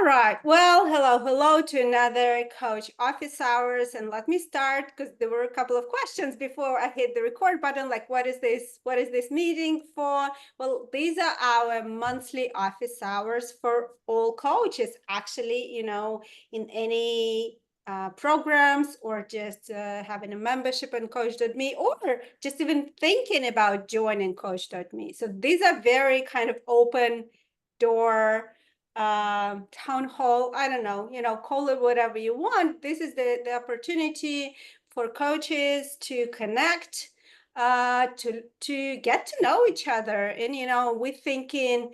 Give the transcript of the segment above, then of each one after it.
All right. Well, hello to another Coach Office Hours. And let me start because there were a couple of questions before I hit the record button. Like, what is this? What is this meeting for? Well, these are our monthly office hours for all coaches. Actually, in any programs or just having a membership on Coachdotme or just even thinking about joining Coachdotme. So these are very kind of open door town hall, I don't know, call it whatever you want. This is the opportunity for coaches to connect, to get to know each other. And, we're thinking,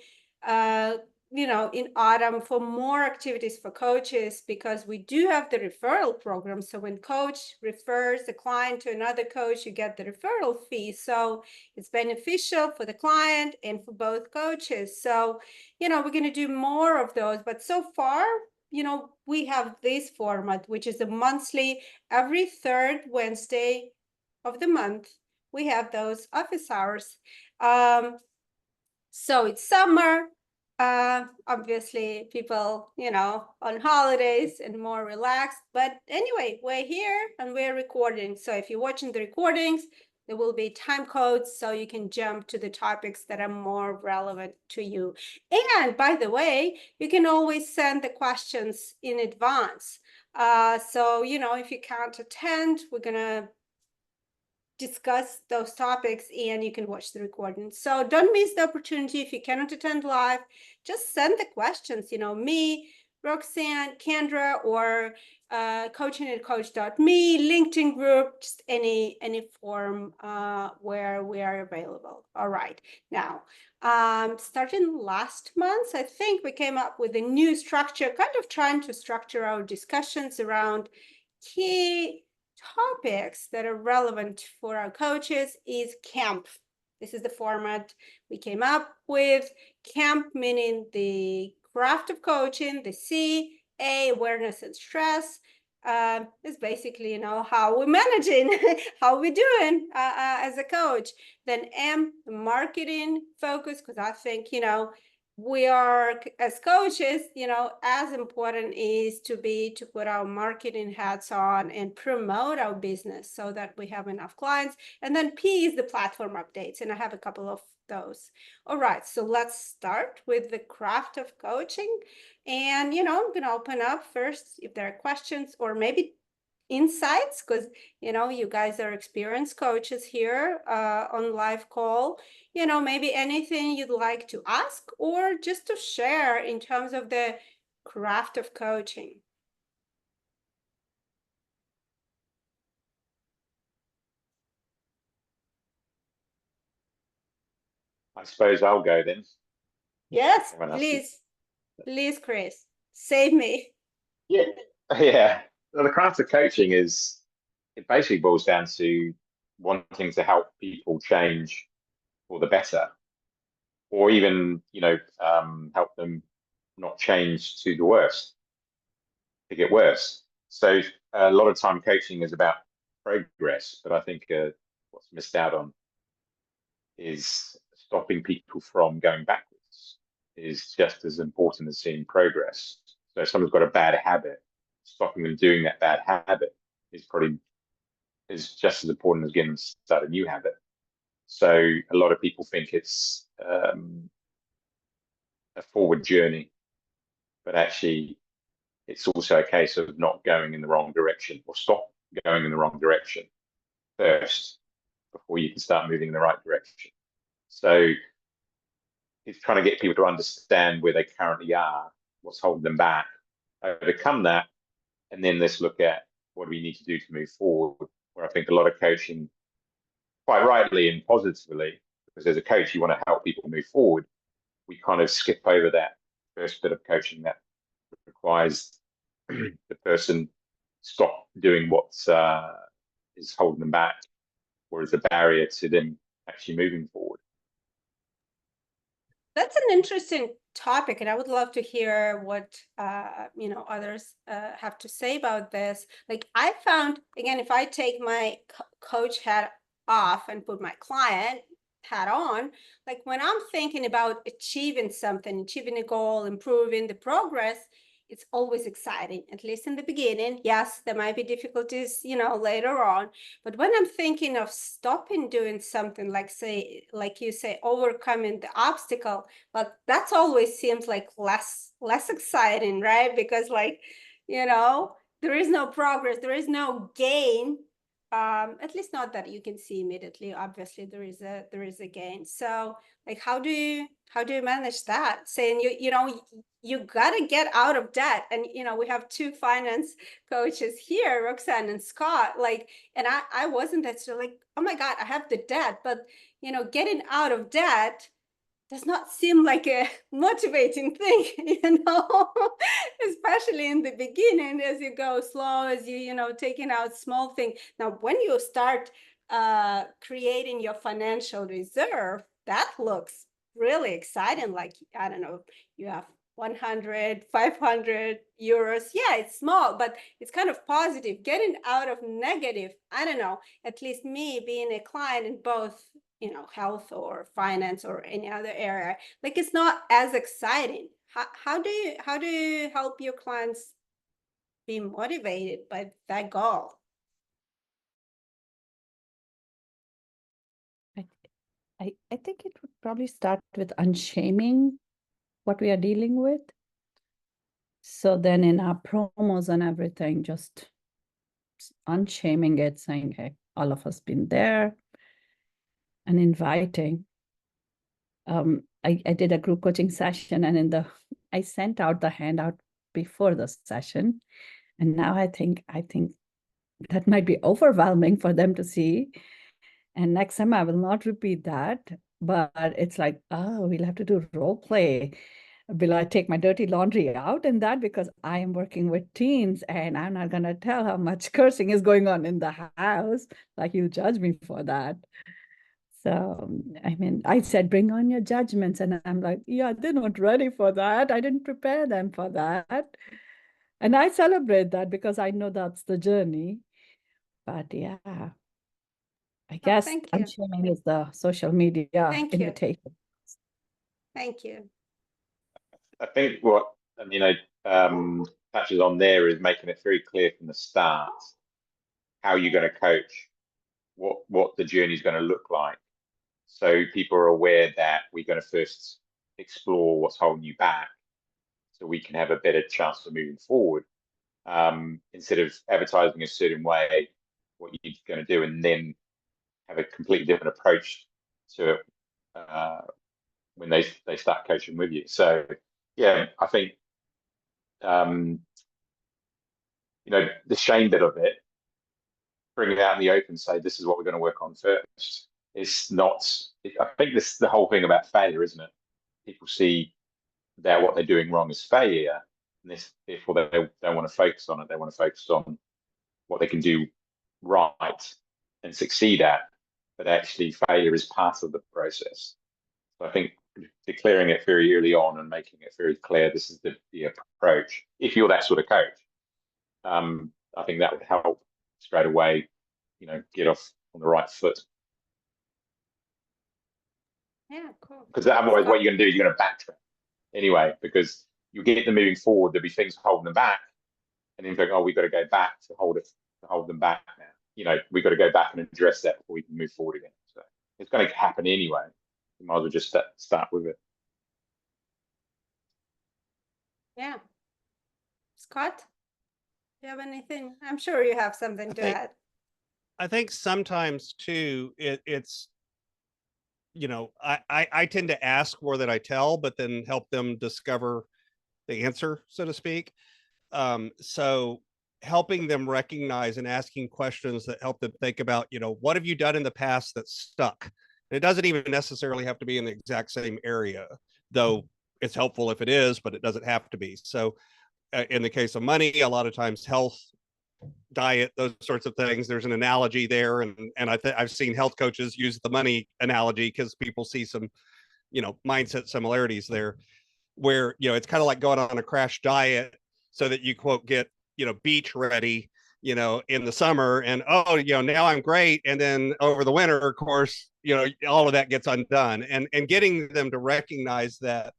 in autumn for more activities for coaches because we do have the referral program. So when coach refers a client to another coach, you get the referral fee. So it's beneficial for the client and for both coaches. So we're going to do more of those. But so far, we have this format, which is a monthly, every third Wednesday of the month, we have those office hours. So it's summer. Obviously, people, on holidays and more relaxed. But anyway, we're here and we're recording. So if you're watching the recordings, there will be time codes so you can jump to the topics that are more relevant to you. And by the way, you can always send the questions in advance. So, if you can't attend, we're going to discuss those topics and you can watch the recording. So don't miss the opportunity. If you cannot attend live, just send the questions, me, Roxanne, Kendra, or coaching at Coachdotme, LinkedIn group, just any form where we are available. All right. Now, starting last month, I think we came up with a new structure, kind of trying to structure our discussions around key topics that are relevant for our coaches is camp. This is the format we came up with. Camp meaning the craft of coaching, the C, A, awareness and stress, is basically, how we're managing, how we're doing as a coach. Then M, marketing focus, because I think, we are, as coaches, as important is to put our marketing hats on and promote our business so that we have enough clients. And then P is the platform updates. And I have a couple of those. All right, so let's start with the craft of coaching. And, I'm going to open up first if there are questions or maybe insights, because you guys are experienced coaches here on live call. Maybe anything you'd like to ask or just to share in terms of the craft of coaching. I suppose I'll go then. Yes, please, Chris, save me. Yeah, yeah. Well, the craft of coaching it basically boils down to wanting to help people change for the better, or even, help them not change to the worse, to get worse. So a lot of time coaching is about progress, but I think what's missed out on is stopping people from going backwards is just as important as seeing progress. So if someone's got a bad habit, stopping them doing that bad habit is just as important as getting them to start a new habit. So a lot of people think it's a forward journey, but actually it's also a case of not going in the wrong direction or stop going in the wrong direction first before you can start moving in the right direction. So it's trying to get people to understand where they currently are, what's holding them back, overcome that, and then let's look at what do we need to do to move forward. Where I think a lot of coaching, quite rightly and positively, because as a coach, you want to help people move forward, we kind of skip over that first bit of coaching that requires the person stop doing what is holding them back or is a barrier to them actually moving forward. That's an interesting topic, and I would love to hear what others have to say about this. Like I found, again, if I take my coach hat off and put my client hat on, like when I'm thinking about achieving something, achieving a goal, improving the progress, it's always exciting, at least in the beginning. Yes, there might be difficulties, later on. But when I'm thinking of stopping doing something, like you say, overcoming the obstacle, but that's always seems like less exciting, right? Because there is no progress, there is no gain. At least not that you can see immediately. Obviously, there is a gain. So, like, how do you manage that? Saying you got to get out of debt. And we have two finance coaches here, Roxanne and Scott. And I wasn't that, so like, oh my God, I have the debt, but getting out of debt does not seem like a motivating thing, especially in the beginning, as you go slow, as taking out small things. Now, when you start creating your financial reserve, that looks really exciting. Like, I don't know, you have 100, 500 euros. Yeah, it's small, but it's kind of positive. Getting out of negative, I don't know, at least me being a client in both health or finance or any other area, like it's not as exciting. How do you help your clients be motivated by that goal? I think it would probably start with unshaming what we are dealing with. So then in our promos and everything, just unshaming it, saying, hey, all of us been there, and inviting. I did a group coaching session, and I sent out the handout before the session. And now I think that might be overwhelming for them to see. And next time I will not repeat that, but it's like, oh, we'll have to do role play. Will I take my dirty laundry out in that? Because I am working with teens and I'm not going to tell how much cursing is going on in the house. Like, you'll judge me for that. So, I mean, I said, bring on your judgments. And I'm like, yeah, they're not ready for that. I didn't prepare them for that. And I celebrate that because I know that's the journey. But yeah, I guess thank you. unshaming is the social media invitation. Thank you. I think what touches on there is making it very clear from the start how you're going to coach, what the journey is going to look like, so people are aware that we're going to first explore what's holding you back, so we can have a better chance of moving forward. Instead of advertising a certain way, what you're going to do, and then have a completely different approach to it when they start coaching with you. So yeah, I think the shame bit of it, bring it out in the open, say this is what we're going to work on first. It's not. I think this is the whole thing about failure, isn't it? People see that what they're doing wrong is failure, and therefore they don't want to focus on it. They want to focus on what they can do right and succeed at. But actually, failure is part of the process. So I think declaring it very early on and making it very clear this is the approach. If you're that sort of coach, I think that would help straight away, get off on the right foot. Yeah, cool. Because otherwise, what you're going to do is you're going to backtrack anyway, because you get them moving forward. There'll be things holding them back, and then think, oh, we've got to go back to hold them back now. We've got to go back and address that before we can move forward again. So it's going to happen anyway. You might as well just start with it. Yeah. Scott, do you have anything? I'm sure you have something to add. I think sometimes too, it's, I tend to ask more than I tell, but then help them discover the answer, so to speak. So helping them recognize and asking questions that help them think about, what have you done in the past that stuck? And it doesn't even necessarily have to be in the exact same area, though it's helpful if it is, but it doesn't have to be. So in the case of money, a lot of times health, diet, those sorts of things, there's an analogy there. And I've seen health coaches use the money analogy because people see some, mindset similarities there, where, it's kind of like going on a crash diet so that you quote get, beach ready, in the summer, and now I'm great. And then over the winter, of course, all of that gets undone, and getting them to recognize that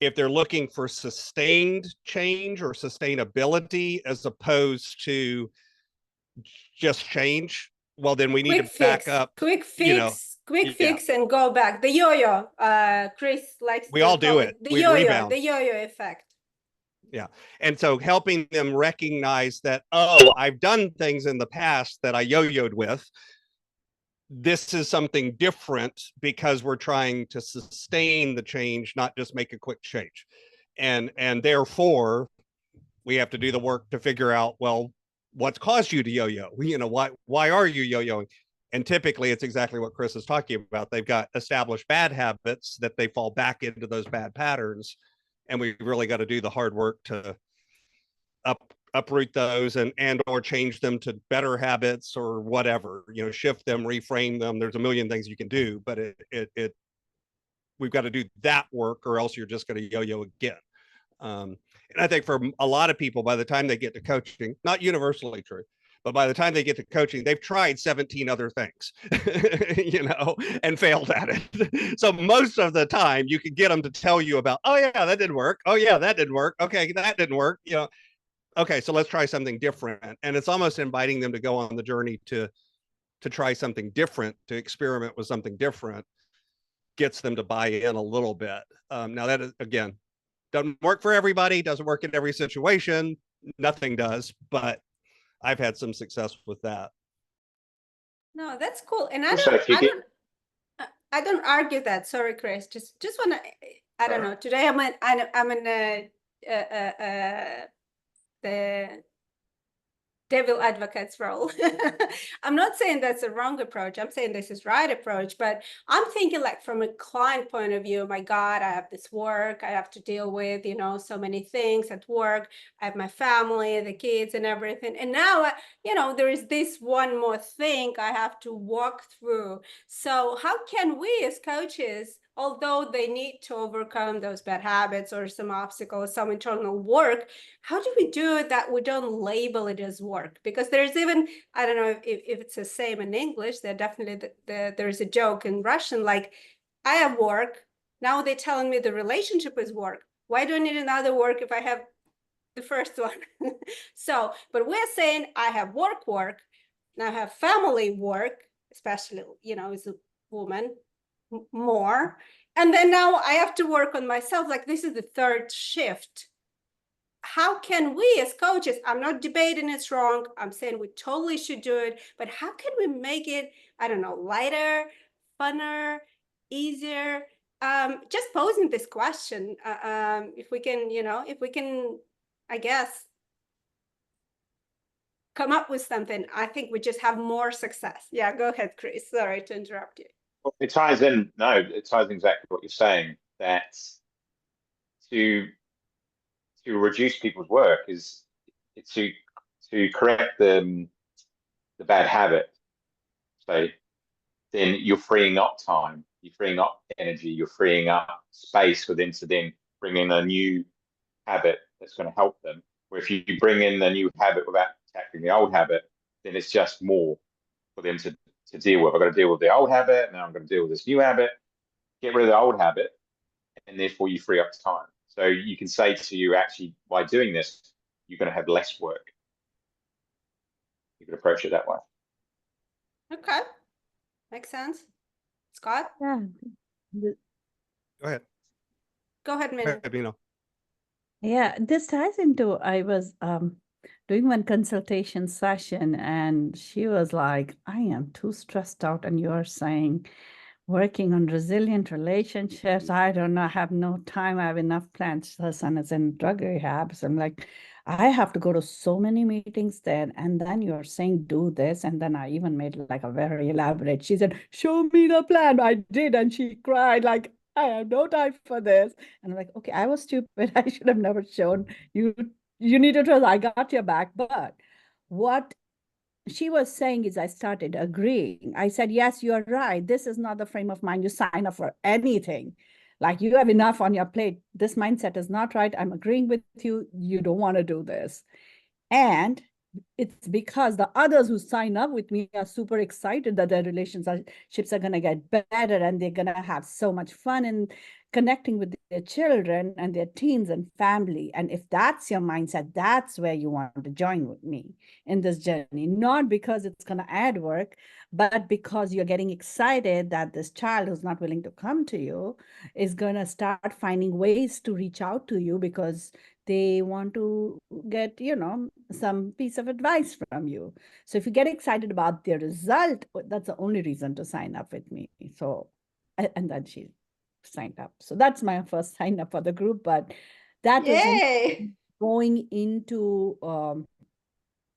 if they're looking for sustained change or sustainability as opposed to just change, well, then we need Quick to back fix, up. quick you know, fix, quick yeah. fix and go back. The yo-yo, Chris likes We to all call do it. the We yo-yo, rebound. the yo-yo effect. Yeah. And so helping them recognize that, oh, I've done things in the past that I yo-yoed with. This is something different because we're trying to sustain the change, not just make a quick change. And therefore, we have to do the work to figure out, well, what's caused you to yo-yo? You know, why are you yo-yoing? And typically it's exactly what Chris is talking about. They've got established bad habits that they fall back into those bad patterns. And we really got to do the hard work to uproot those and or change them to better habits or whatever, you know, shift them, reframe them. There's a million things you can do, but we've got to do that work or else you're just going to yo-yo again. And I think for a lot of people, by the time they get to coaching, not universally true, but by the time they get to coaching, they've tried 17 other things, you know, and failed at it. So most of the time you can get them to tell you about, oh yeah, that didn't work. Oh yeah, that didn't work. Okay, that didn't work. You know, okay, so let's try something different. And it's almost inviting them to go on the journey to try something different, to experiment with something different, gets them to buy in a little bit. Now that is, again, doesn't work for everybody, doesn't work in every situation, nothing does, but I've had some success with that. No, that's cool. And Also, if you get- I don't argue that. Sorry, Chris. Just wanna. I don't know. Today I'm in the devil advocate's role. I'm not saying that's a wrong approach. I'm saying this is right approach, but I'm thinking like from a client point of view, my God, I have this work I have to deal with, you know, so many things at work. I have my family, the kids and everything. And now, you know, there is this one more thing I have to walk through. So how can we as coaches, although they need to overcome those bad habits or some obstacles, some internal work, how do we do it that we don't label it as work? Because there's even, I don't know if it's the same in English, there definitely there's a joke in Russian, like, I have work, now they're telling me the relationship is work. Why do I need another work if I have the first one? So, but we're saying I have work, now I have family work, especially, you know, as a woman, more. And then now I have to work on myself, like this is the third shift. How can we as coaches, I'm not debating it's wrong, I'm saying we totally should do it, but how can we make it, I don't know, lighter, funner, easier? Just posing this question, if we can, you know, if we can, I guess, come up with something, I think we just have more success. Yeah, go ahead, Chris. Sorry to interrupt you. Well, it ties in. No, it ties in exactly what you're saying. That to reduce people's work is to correct the bad habit. So then you're freeing up time, you're freeing up energy, you're freeing up space for them to then bring in a new habit that's going to help them. Where if you bring in the new habit without tackling the old habit, then it's just more for them to deal with. I've got to deal with the old habit, now I'm going to deal with this new habit. Get rid of the old habit, and therefore you free up time. So you can say to you, actually, by doing this, you're going to have less work. You could approach it that way. Okay, makes sense. Scott? Yeah. Go ahead. Go ahead, Minna. Yeah, this ties into, I was doing one consultation session and she was like, I am too stressed out. And you're saying, working on resilient relationships, I don't know, I have no time, I have enough plans. Her son is in drug rehab. So I'm like, I have to go to so many meetings there. And then you're saying, do this. And then I even made like a very elaborate, she said, show me the plan. I did. And she cried like, I have no time for this. And I'm like, okay, I was stupid. I should have never shown you. You need to trust, I got your back. But what she was saying is I started agreeing. I said, yes, you're right. This is not the frame of mind you sign up for anything. Like you have enough on your plate. This mindset is not right. I'm agreeing with you. You don't want to do this. And it's because the others who sign up with me are super excited that their relationships are going to get better and they're going to have so much fun in connecting with their children and their teens and family. And if that's your mindset, that's where you want to join with me in this journey, not because it's going to add work, but because you're getting excited that this child who's not willing to come to you is going to start finding ways to reach out to you because they want to get, some piece of advice from you. So if you get excited about the result, that's the only reason to sign up with me. So, and then she signed up. So that's my first sign up for the group, but that Yay! is going into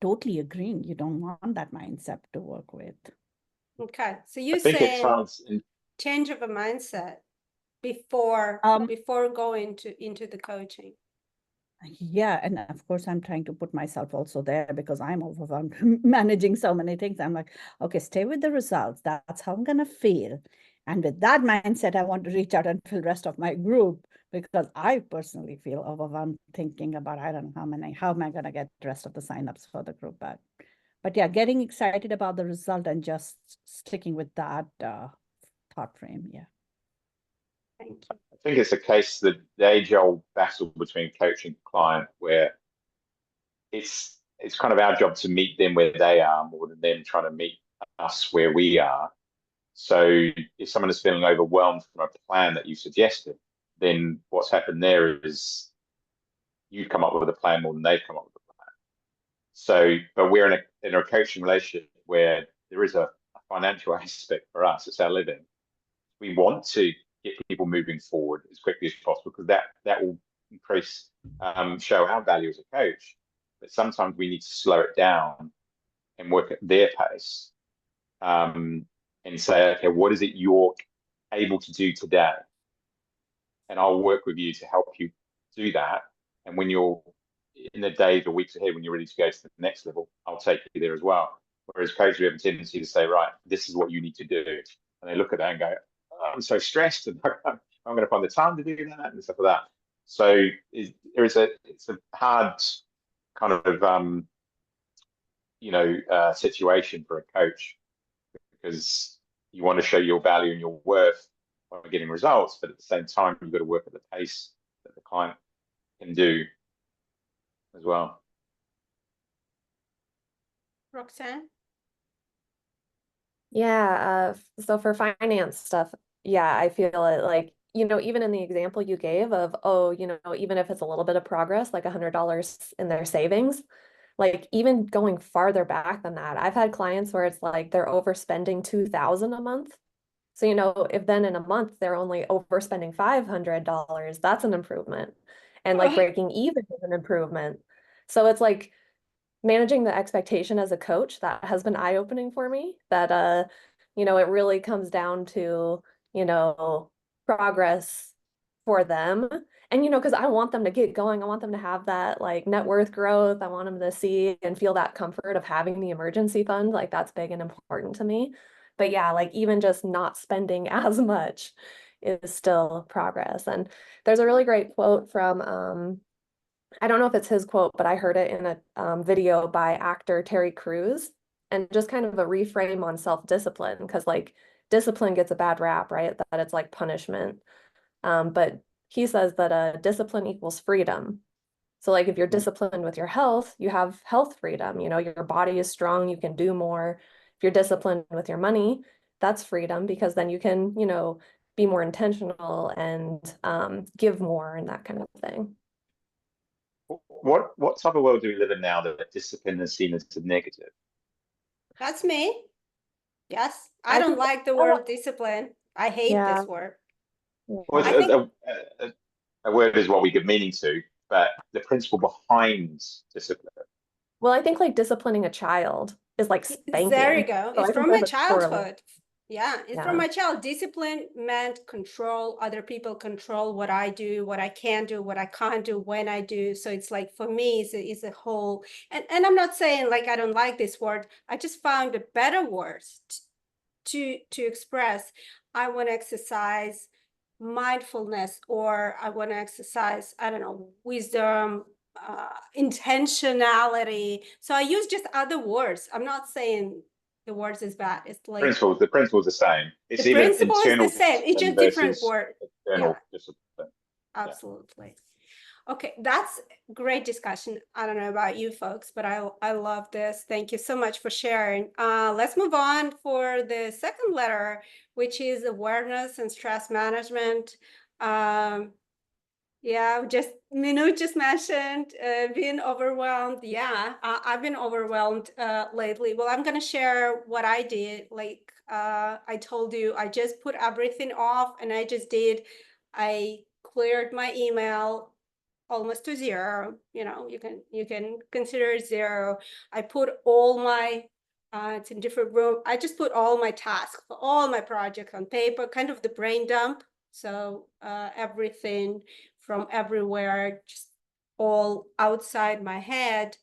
totally agreeing. You don't want that mindset to work with. Okay, so I you're think it's saying hard. change of a mindset before going into the coaching. Yeah, and of course, I'm trying to put myself also there because I'm overwhelmed managing so many things. I'm like, okay, stay with the results. That's how I'm going to feel. And with that mindset, I want to reach out and fill the rest of my group because I personally feel overwhelmed thinking about, I don't know how am I going to get the rest of the signups for the group. But yeah, getting excited about the result and just sticking with that thought frame. Yeah. Thank you. I think it's a case that the age-old battle between coach and client, where it's kind of our job to meet them where they are more than them trying to meet us where we are. So if someone is feeling overwhelmed from a plan that you suggested, then what's happened there is you come up with a plan more than they've come up with a plan. So, but we're in a coaching relationship where there is a financial aspect for us. It's our living. We want to get people moving forward as quickly as possible because that will increase, show our value as a coach. But sometimes we need to slow it down and work at their pace, and say, okay, what is it you're able to do today? And I'll work with you to help you do that. And when you're in the days or weeks ahead, when you're ready to go to the next level, I'll take you there as well. Whereas coaches, we have a tendency to say, right, this is what you need to do. And they look at that and go, oh, I'm so stressed and I'm going to find the time to do that and stuff like that. So it's a hard kind of, situation for a coach because you want to show your value and your worth by getting results, but at the same time, you've got to work at the pace that the client can do as well. Roxanne? Yeah, so for finance stuff, yeah, I feel it like, even in the example you gave of, even if it's a little bit of progress, like $100 in their savings, like even going farther back than that, I've had clients where it's like they're overspending $2,000 a month. So, if then in a month they're only overspending $500, that's an improvement. And like breaking even is an improvement. So it's like managing the expectation as a coach, that has been eye-opening for me, that it really comes down to, progress for them. And because I want them to get going, I want them to have that like net worth growth. I want them to see and feel that comfort of having the emergency fund. Like that's big and important to me. But yeah, like even just not spending as much is still progress. And there's a really great quote from I don't know if it's his quote, but I heard it in a video by actor Terry Crews, and just kind of a reframe on self-discipline, because like discipline gets a bad rap, right? That it's like punishment. But he says that discipline equals freedom. So like if you're disciplined with your health, you have health freedom. Your body is strong, you can do more. If you're disciplined with your money, that's freedom, because then you can, be more intentional and give more and that kind of thing. What type of world do we live in now that discipline is seen as a negative? That's me. Yes, I don't like the word discipline. I hate this word. Well, a word is what we give meaning to, but the principle behind discipline. Well, I think like disciplining a child is like spanking. There you go. So it's from my childhood. Yeah, it's from my child. Discipline meant control. Other people control what I do, what I can do, what I can't do, when I do. So it's like, for me, it's a whole, and I'm not saying like I don't like this word. I just found a better word to express. I want to exercise mindfulness, or I want to exercise, I don't know, wisdom, intentionality. So I use just other words. I'm not saying the words is bad. It's like The principle's the same. It's the even principle is the internal same. It's discipline just different versus word. external Yeah, discipline. absolutely. Okay, that's great discussion. I don't know about you folks, but I love this. Thank you so much for sharing. Let's move on for the second letter, which is awareness and stress management. Yeah, just Minu just mentioned being overwhelmed. Yeah, I've been overwhelmed lately. Well, I'm gonna share what I did. Like I told you, I just put everything off, and I cleared my email almost to zero. You know, you can consider zero. I put all my it's in different room. I just put all my tasks, all my projects on paper, kind of the brain dump. So everything from everywhere, just all outside my head,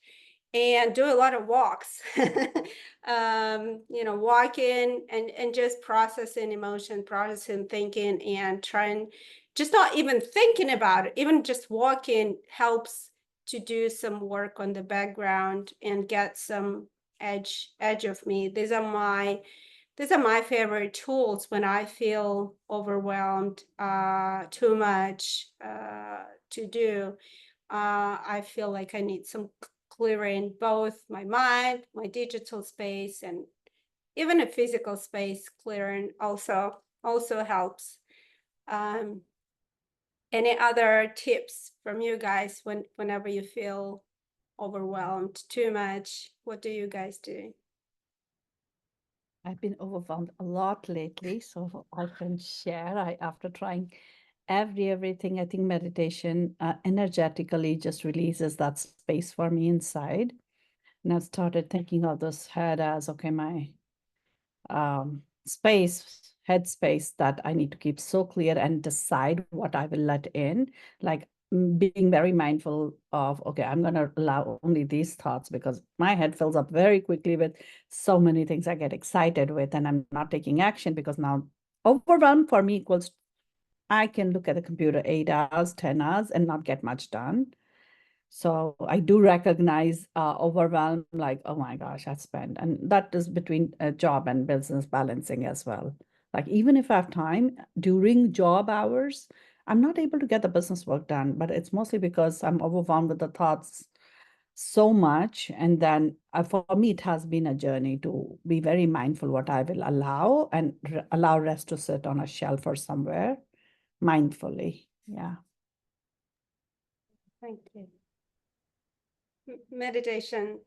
and do a lot of walks. You know, walking and just processing emotion, processing thinking, and trying just not even thinking about it. Even just walking helps to do some work on the background and get some edge of me. These are my favorite tools when I feel overwhelmed, too much to do. I feel like I need some clearing, both my mind, my digital space, and even a physical space clearing also helps. Any other tips from you guys whenever you feel overwhelmed too much? What do you guys do? I've been overwhelmed a lot lately, so I can share. After trying everything, I think meditation energetically just releases that space for me inside. And I started thinking of this head as, okay, my head space that I need to keep so clear and decide what I will let in. Like being very mindful of, okay, I'm going to allow only these thoughts, because my head fills up very quickly with so many things I get excited with, and I'm not taking action because now overwhelm for me equals I can look at the computer 8 hours, 10 hours and not get much done. So I do recognize overwhelm, like, oh my gosh, I spent, and that is between job and business balancing as well. Like even if I have time during job hours, I'm not able to get the business work done, but it's mostly because I'm overwhelmed with the thoughts so much. And then for me, it has been a journey to be very mindful what I will allow, and allow rest to sit on a shelf or somewhere mindfully. Yeah. Thank you. Meditation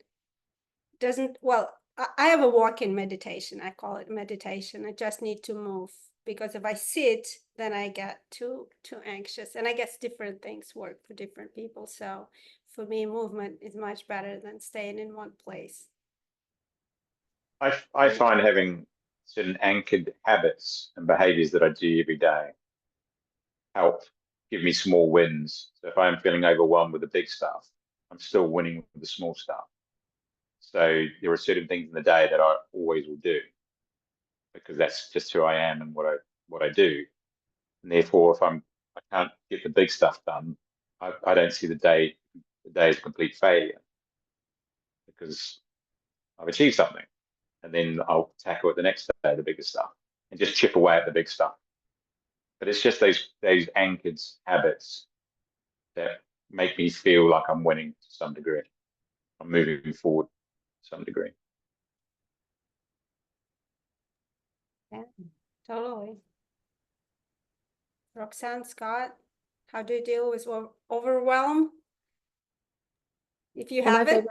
doesn't, well, I have a walk-in meditation. I call it meditation. I just need to move, because if I sit, then I get too anxious, and I guess different things work for different people. So for me, movement is much better than staying in one place. I find having certain anchored habits and behaviors that I do every day help give me small wins. So if I'm feeling overwhelmed with the big stuff, I'm still winning with the small stuff. So there are certain things in the day that I always will do, because that's just who I am and what I do. And therefore, if I can't get the big stuff done, I don't see the day as a complete failure, because I've achieved something. And then I'll tackle it the next day, the bigger stuff, and just chip away at the big stuff. But it's just those anchored habits that make me feel like I'm winning to some degree. I'm moving forward to some degree. Yeah, totally. Roxanne, Scott, how do you deal with overwhelm? If you have it.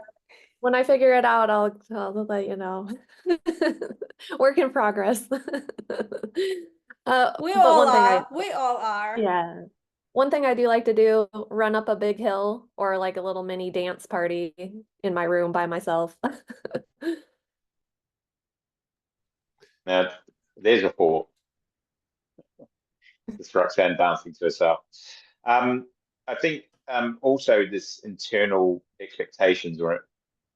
When I figure it out, I'll let you know. Work in progress. We all are. Yeah. One thing I do like to do, run up a big hill, or like a little mini dance party in my room by myself. Now, there's a thought. This Roxanne dancing to herself. I think also this internal expectations or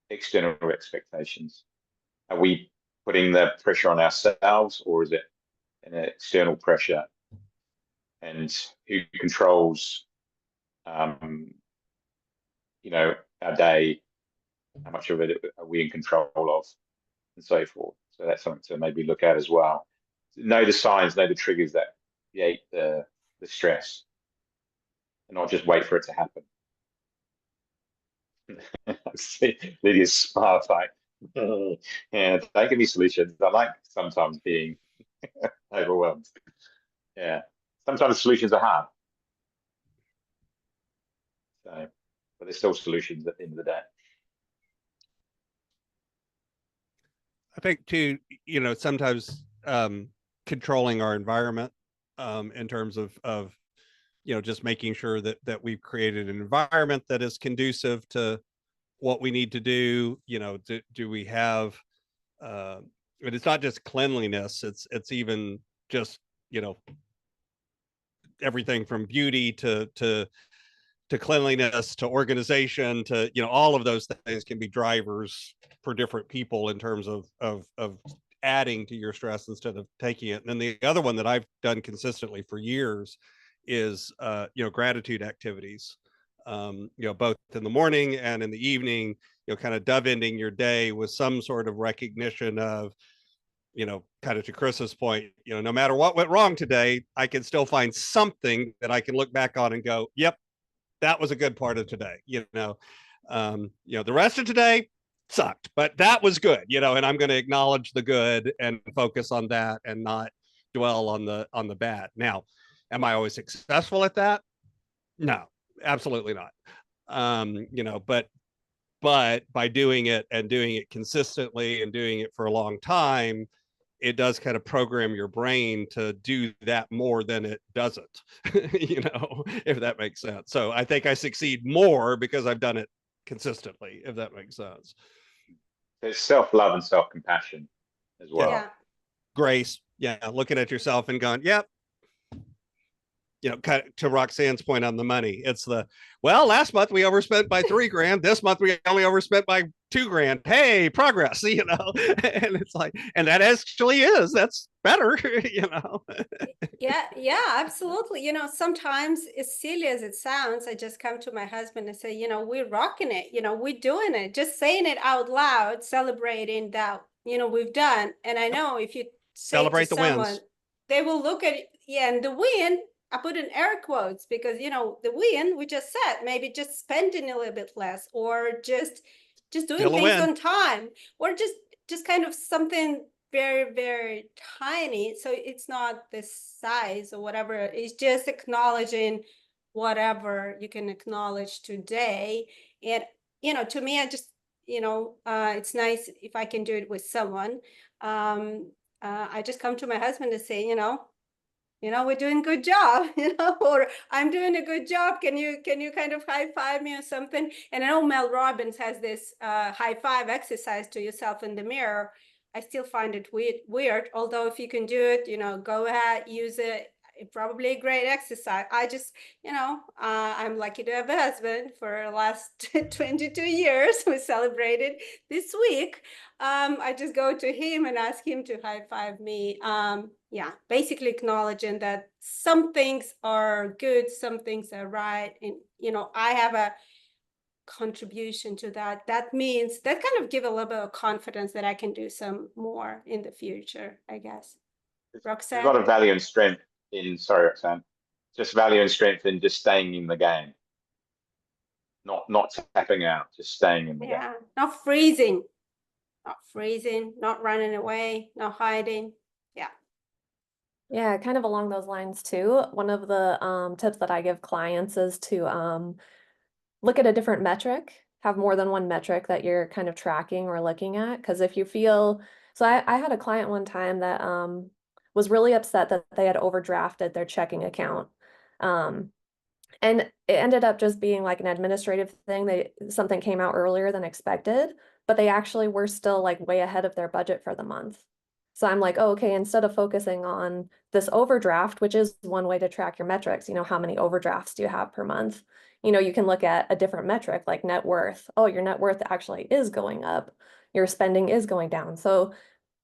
external expectations. Are we putting the pressure on ourselves, or is it an external pressure? And who controls you know, our day, how much of it are we in control of, and so forth. So that's something to maybe look at as well. Know the signs, know the triggers that create the stress, and not just wait for it to happen. See Lydia's smile like, yeah, they can be solutions. I like sometimes being overwhelmed. Yeah, sometimes solutions are hard. So, but there's still solutions at the end of the day. I think too, you know, sometimes controlling our environment in terms of you know, just making sure that we've created an environment that is conducive to what we need to do. You know, do we have and it's not just cleanliness, it's even just, you know, everything from beauty to cleanliness to organization to, you know, all of those things can be drivers for different people in terms of adding to your stress instead of taking it. And then the other one that I've done consistently for years is you know, gratitude activities, you know, both in the morning and in the evening, you know, kind of dove ending your day with some sort of recognition of, you know, kind of to Chris's point, you know, no matter what went wrong today, I can still find something that I can look back on and go, yep, that was a good part of today. You know, the rest of today sucked, but that was good, you know, and I'm going to acknowledge the good and focus on that and not dwell on the bad. Now, am I always successful at that? No, absolutely not. You know, but by doing it and doing it consistently and doing it for a long time, it does kind of program your brain to do that more than it doesn't, you know, if that makes sense. So I think I succeed more because I've done it consistently, if that makes sense. There's self-love and self-compassion as well. Yeah. Grace, yeah, looking at yourself and going, yep. You know, kind of to Roxanne's point on the money, it's well, last month we overspent by $3,000. This month we only overspent by $2,000. Hey, progress, you know, and it's like, and that actually that's better, you know. Yeah, absolutely. You know, sometimes as silly as it sounds, I just come to my husband and say, you know, we're rocking it, you know, we're doing it, just saying it out loud, celebrating that, you know, we've done. And I know if you say Celebrate to the someone, wins. they will look at it, yeah, and the win, I put in air quotes because, you know, the win, we just said, maybe just spending a little bit less or just doing Still a things win. on time or just kind of something very, very tiny. So it's not the size or whatever. It's just acknowledging whatever you can acknowledge today. And, you know, to me, I just, you know, it's nice if I can do it with someone. I just come to my husband and say, you know, we're doing a good job, you know, or I'm doing a good job. Can you kind of high five me or something? And I know Mel Robbins has this high five exercise to yourself in the mirror. I still find it weird, although if you can do it, you know, go ahead, use it. It's probably a great exercise. I just, you know, I'm lucky to have a husband for the last 22 years. We celebrated this week. I just go to him and ask him to high five me. Yeah, basically acknowledging that some things are good, some things are right. And, you know, I have a contribution to that. That means that kind of give a little bit of confidence that I can do some more in the future, I guess. Roxanne? There's a lot of value and strength in, sorry, Roxanne, just value and strength in just staying in the game. Not tapping out, just staying in the game. Yeah, not freezing, not running away, not hiding. Yeah, kind of along those lines too. One of the tips that I give clients is to look at a different metric, have more than one metric that you're kind of tracking or looking at. Because if you feel, so I had a client one time that was really upset that they had overdrafted their checking account. And it ended up just being like an administrative thing. Something came out earlier than expected, but they actually were still like way ahead of their budget for the month. So I'm like, oh, okay, instead of focusing on this overdraft, which is one way to track your metrics, you know, how many overdrafts do you have per month? You know, you can look at a different metric like net worth. Oh, your net worth actually is going up. Your spending is going down. So,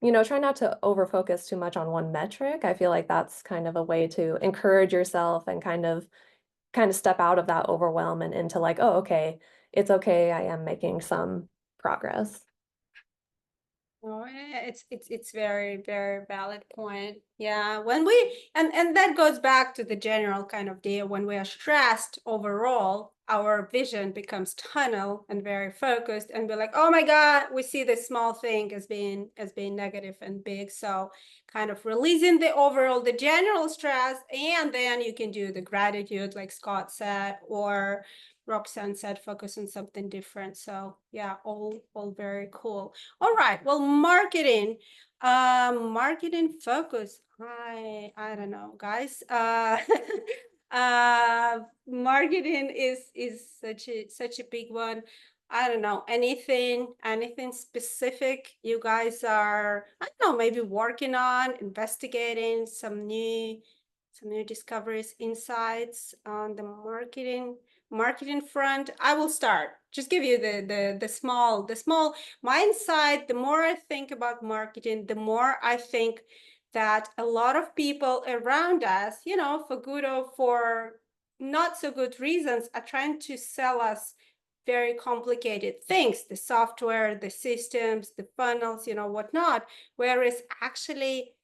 you know, try not to over focus too much on one metric. I feel like that's kind of a way to encourage yourself and kind of step out of that overwhelm and into like, oh, okay, it's okay, I am making some progress. Oh, it's very, very valid point. Yeah, when we and that goes back to the general kind of deal. When we are stressed overall, our vision becomes tunnel and very focused, and we're like, oh my God, we see this small thing as being negative and big. So kind of releasing the overall, the general stress, and then you can do the gratitude, like Scott said, or Roxanne said, focus on something different. So yeah, all very cool. All right, well, marketing focus. I don't know, guys. Marketing is such a big one. I don't know, anything specific you guys are, I don't know, maybe working on, investigating some new discoveries, insights on the marketing front. I will start. Just give you the small my insight. The more I think about marketing, the more I think that a lot of people around us, you know, for good or for not so good reasons, are trying to sell us very complicated things, the software, the systems, the funnels, you know, whatnot. Whereas actually,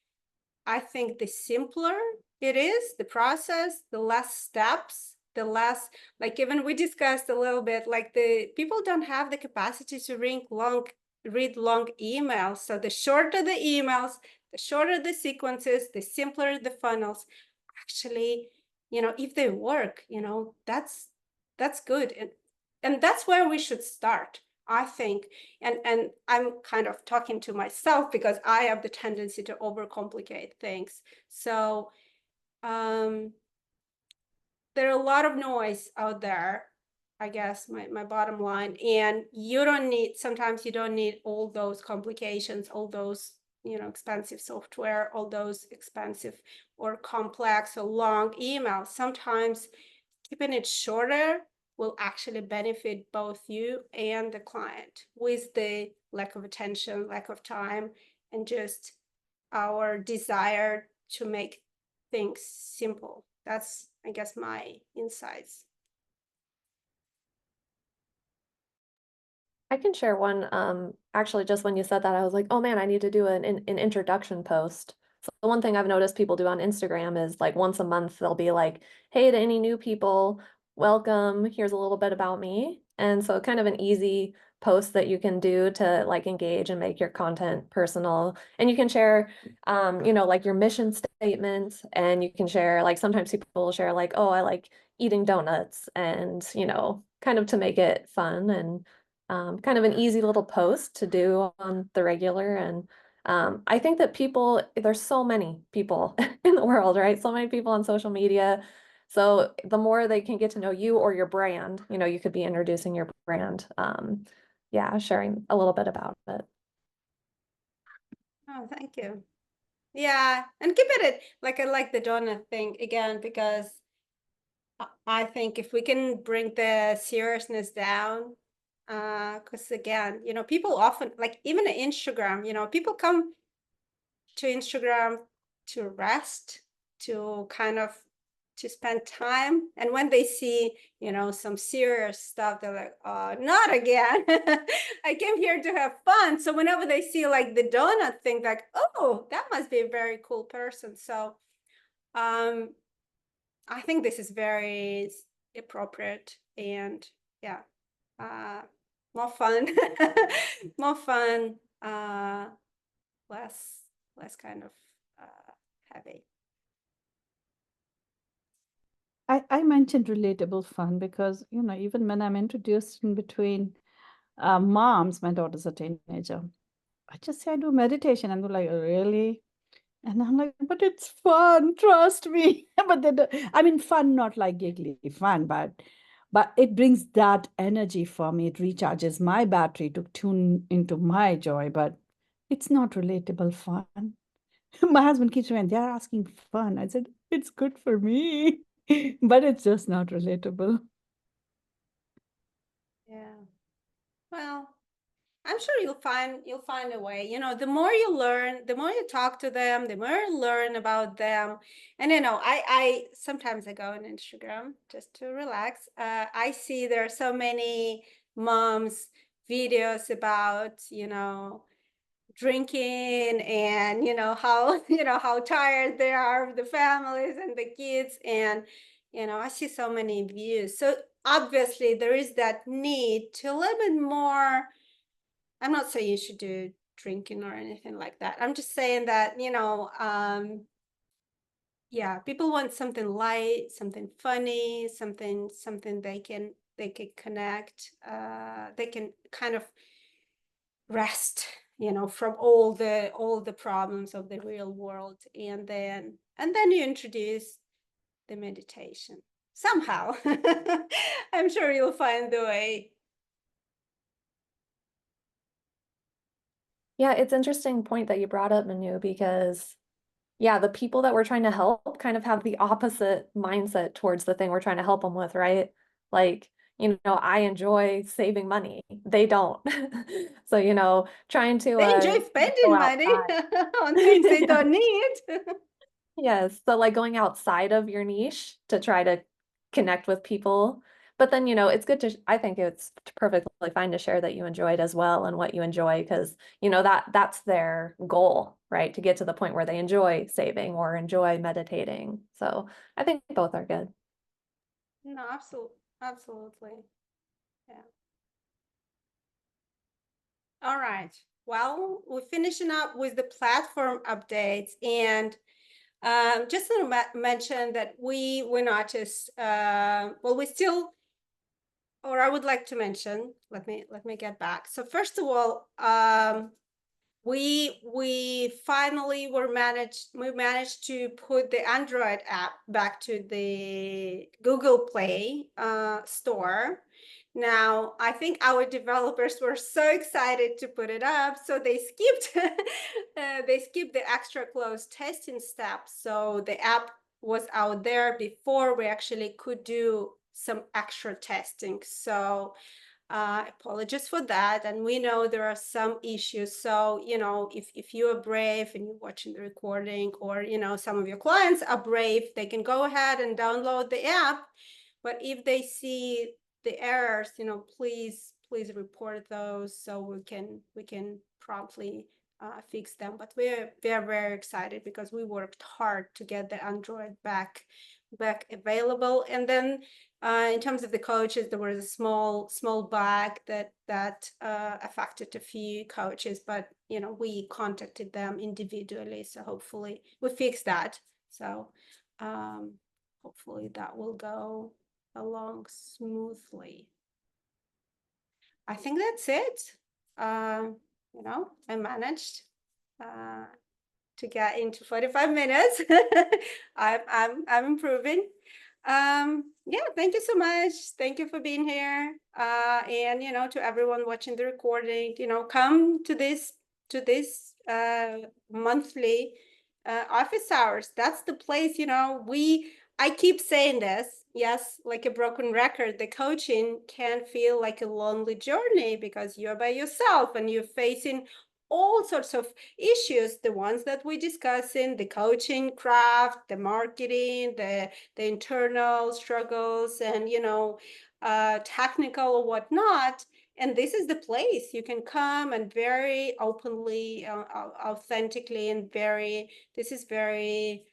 I think the simpler it is, the process, the less steps, the less, like even we discussed a little bit, like the people don't have the capacity to read long emails. So the shorter the emails, the shorter the sequences, the simpler the funnels. Actually, you know, if they work, you know, that's good. And that's where we should start, I think. And I'm kind of talking to myself because I have the tendency to overcomplicate things. So there are a lot of noise out there, I guess, my bottom line. And you don't need, sometimes you don't need all those complications, all those, you know, expensive software, all those expensive or complex or long emails. Sometimes keeping it shorter will actually benefit both you and the client, with the lack of attention, lack of time, and just our desire to make things simple. That's, I guess, my insights. I can share one. Actually, just when you said that, I was like, oh man, I need to do an introduction post. So the one thing I've noticed people do on Instagram is like once a month, they'll be like, hey, to any new people, welcome, here's a little bit about me. And so kind of an easy post that you can do to like engage and make your content personal. And you can share, you know, like your mission statement, and you can share, like sometimes people will share like, oh, I like eating donuts, and, you know, kind of to make it fun and kind of an easy little post to do on the regular. And I think that people, there's so many people in the world, right? So many people on social media. So the more they can get to know you or your brand, you know, you could be introducing your brand. Yeah, sharing a little bit about it. Oh, thank you. Yeah, and keep it like, I like the donut thing again, because I think if we can bring the seriousness down, because again, you know, people often, like even Instagram, you know, people come to Instagram to rest, to kind of to spend time, and when they see, you know, some serious stuff, they're like, oh, not again. I came here to have fun. So whenever they see like the donut thing, like, oh, that must be a very cool person. So I think this is very appropriate, and yeah, more fun, more fun, less kind of heavy. I mentioned relatable fun because, you know, even when I'm introduced in between moms, my daughter's a teenager, I just say I do meditation, and they're like, "Oh, really?" And I'm like, but it's fun, trust me. But they I mean, fun, not like giggly fun, but it brings that energy for me. It recharges my battery to tune into my joy, but it's not relatable fun. My husband keeps saying, they're asking fun. I said, it's good for me, but it's just not relatable. Yeah. Well, I'm sure you'll find a way. You know, the more you learn, the more you talk to them, the more you learn about them. And you know, I sometimes I go on Instagram just to relax. I see there are so many moms videos about, drinking and, how, how tired they are of the families and the kids. And, I see so many views. So obviously there is that need to a little bit more. I'm not saying you should do drinking or anything like that. I'm just saying that, yeah, people want something light, something funny, something they can connect, they can kind of rest, from all the problems of the real world. And then you introduce the meditation somehow. I'm sure you'll find the way. Yeah, it's interesting point that you brought up, Manu, because yeah, the people that we're trying to help kind of have the opposite mindset towards the thing we're trying to help them with, right? Like, I enjoy saving money. They don't. So, trying to They enjoy go spending money outside. on things they don't need. Yes, so like going outside of your niche to try to connect with people. But then, it's good to, I think it's perfectly fine to share that you enjoy it as well and what you enjoy, because, that's their goal, right? To get to the point where they enjoy saving or enjoy meditating. So I think both are good. No, absolutely. Yeah. All right. Well, we're finishing up with the platform updates, and just to mention that we noticed, well, we still, or I would like to mention, let me get back. So first of all, we finally managed to put the Android app back to the Google Play store. Now, I think our developers were so excited to put it up, so they skipped the extra close testing step. So the app was out there before we actually could do some extra testing. So apologies for that. And we know there are some issues. So, if you are brave and you're watching the recording, or, some of your clients are brave, they can go ahead and download the app. But if they see the errors, please report those so we can promptly fix them. But we're very excited because we worked hard to get the Android back available. And then in terms of the coaches, there was a small bug that affected a few coaches, but we contacted them individually, so hopefully we fixed that. So hopefully that will go along smoothly. I think that's it. I managed to get into 45 minutes. I'm improving. Yeah, thank you so much. Thank you for being here. And to everyone watching the recording, come to this monthly office hours. That's the place. I keep saying this, yes, like a broken record. The coaching can feel like a lonely journey because you're by yourself and you're facing all sorts of issues, the ones that we discuss in the coaching craft, the marketing, the internal struggles, and technical or whatnot. And this is the place you can come and very openly, authentically, and this is very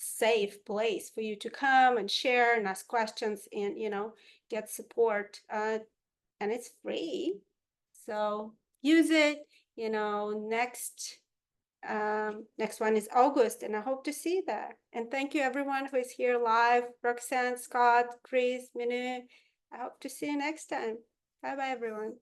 safe place for you to come and share and ask questions and get support, and it's free, so use it. Next one is August, and I hope to see you there. And thank you everyone who is here live. Roxanne, Scott, Chris, Minu. I hope to see you next time. Bye everyone.